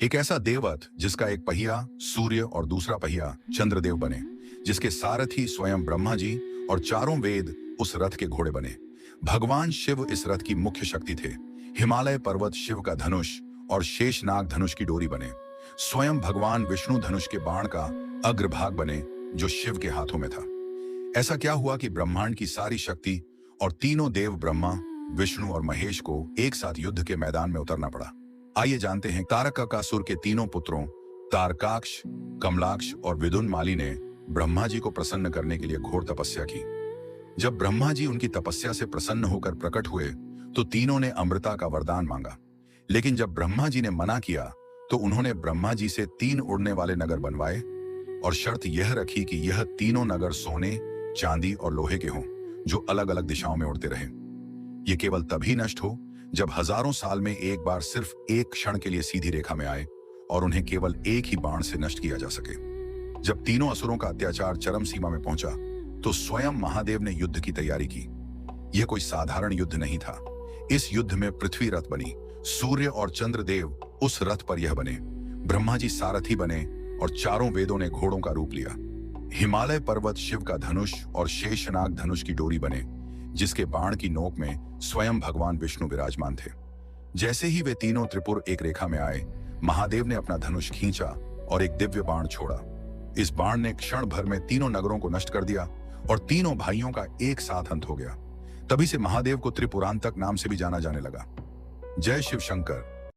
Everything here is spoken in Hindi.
एक ऐसा देवरथ जिसका एक पहिया सूर्य और दूसरा पहिया चंद्रदेव बने, जिसके सारथी स्वयं ब्रह्मा जी और चारों वेद उस रथ के घोड़े बने। भगवान शिव इस रथ की मुख्य शक्ति थे। हिमालय पर्वत शिव का धनुष और शेषनाग धनुष की डोरी बने। स्वयं भगवान विष्णु धनुष के बाण का अग्रभाग बने, जो शिव के हाथों में था। ऐसा क्या हुआ कि ब्रह्मांड की सारी शक्ति और तीनों देव ब्रह्मा, विष्णु और महेश को एक साथ युद्ध के मैदान में उतरना पड़ा। आइए जानते हैं। तारकासुर के तीनों पुत्रों तारकाक्ष, कमलाक्ष और विदुनमाली ने ब्रह्मा जी को प्रसन्न करने के लिए घोर तपस्या की। जब ब्रह्मा जी उनकी तपस्या से प्रसन्न होकर प्रकट हुए तो तीनों ने अमृता का वरदान मांगा। लेकिन जब ब्रह्मा जी ने मना किया तो उन्होंने ब्रह्मा जी से 3 उड़ने वाले नगर बनवाए और शर्त यह रखी कि यह तीनों नगर सोने, चांदी और लोहे के हों, जो अलग अलग दिशाओं में उड़ते रहें। ये केवल तभी नष्ट हो जब हजारों साल में एक बार सिर्फ एक क्षण के लिए सीधी रेखा में आए और उन्हें केवल एक ही बाण से नष्ट किया जा सके। जब तीनों असुरों का अत्याचार चरम सीमा में पहुंचा तो स्वयं महादेव ने युद्ध की तैयारी की। यह कोई साधारण युद्ध नहीं था। इस युद्ध में पृथ्वी रथ बनी, सूर्य और चंद्रदेव उस रथ पर यह बने, ब्रह्मा जी सारथी बने और चारों वेदों ने घोड़ों का रूप लिया। हिमालय पर्वत शिव का धनुष और शेषनाग धनुष की डोरी बने, जिसके बाण की नोक में स्वयं भगवान विष्णु विराजमान थे। जैसे ही वे तीनों त्रिपुर एक रेखा में आए, महादेव ने अपना धनुष खींचा और एक दिव्य बाण छोड़ा। इस बाण ने क्षण भर में तीनों नगरों को नष्ट कर दिया और तीनों भाइयों का एक साथ अंत हो गया। तभी से महादेव को त्रिपुरांतक नाम से भी जाना जाने लगा। जय शिव शंकर।